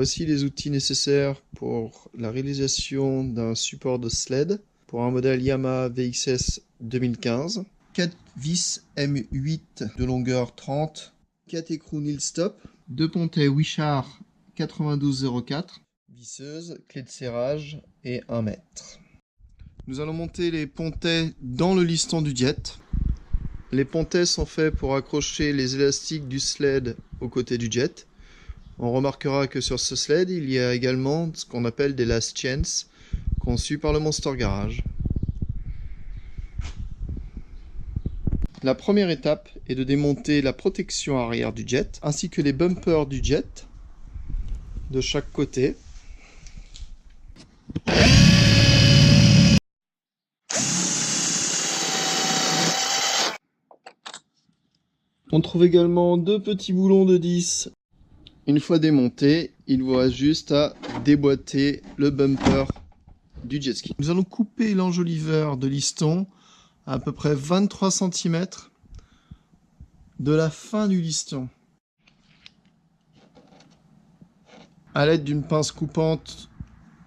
Voici les outils nécessaires pour la réalisation d'un support de sled pour un modèle Yamaha VXS 2015. 4 vis M8 de longueur 30, 4 écrous Nilstop, 2 pontets Wishart 9204, visseuse, clé de serrage et 1 mètre. Nous allons monter les pontets dans le liston du jet. Les pontets sont faits pour accrocher les élastiques du sled aux côtés du jet. On remarquera que sur ce sled, il y a également ce qu'on appelle des last chance, conçus par le Monster Garage. La première étape est de démonter la protection arrière du jet, ainsi que les bumpers du jet, de chaque côté. On trouve également 2 petits boulons de 10. Une fois démonté, il vous reste juste à déboîter le bumper du jet ski. Nous allons couper l'enjoliveur de liston à peu près 23 cm de la fin du liston. À l'aide d'une pince coupante,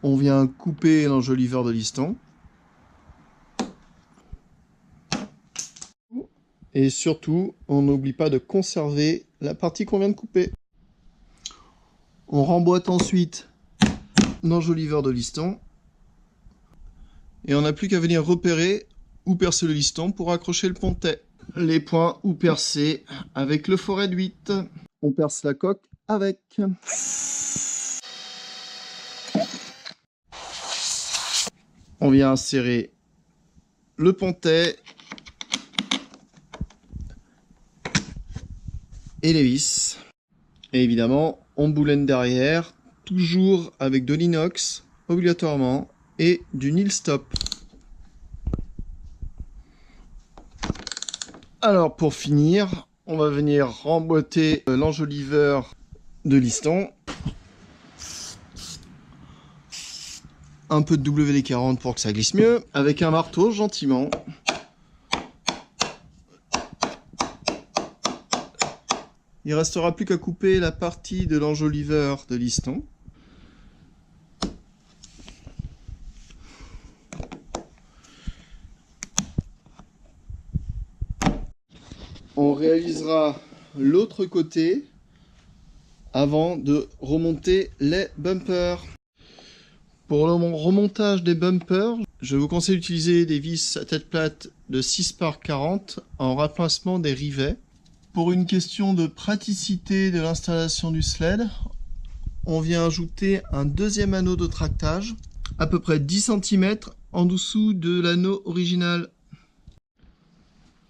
on vient couper l'enjoliveur de liston. Et surtout, on n'oublie pas de conserver la partie qu'on vient de couper. On remboîte ensuite l'enjoliveur de liston. Et on n'a plus qu'à venir repérer ou percer le liston pour accrocher le pontet. Les points ou percer avec le foret de 8. On perce la coque avec. On vient insérer le pontet et les vis. Et évidemment, on boulonne derrière, toujours avec de l'inox, obligatoirement, et du Nilstop. Alors pour finir, on va venir remboîter l'enjoliveur de liston. Un peu de WD-40 pour que ça glisse mieux, avec un marteau gentiment. Il restera plus qu'à couper la partie de l'enjoliveur de liston. On réalisera l'autre côté avant de remonter les bumpers. Pour le remontage des bumpers, je vous conseille d'utiliser des vis à tête plate de 6 par 40 en remplacement des rivets. Pour une question de praticité de l'installation du sled, on vient ajouter un deuxième anneau de tractage, à peu près 10 cm en dessous de l'anneau original.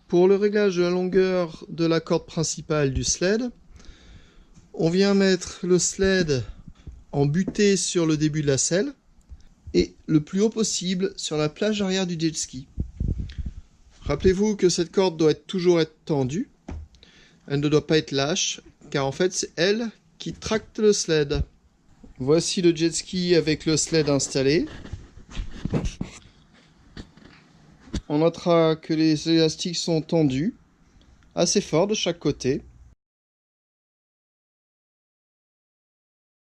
Pour le réglage de la longueur de la corde principale du sled, on vient mettre le sled en butée sur le début de la selle et le plus haut possible sur la plage arrière du jet ski. Rappelez-vous que cette corde doit toujours être tendue. Elle ne doit pas être lâche, car en fait c'est elle qui tracte le sled. Voici le jet ski avec le sled installé. On notera que les élastiques sont tendus, assez fort de chaque côté.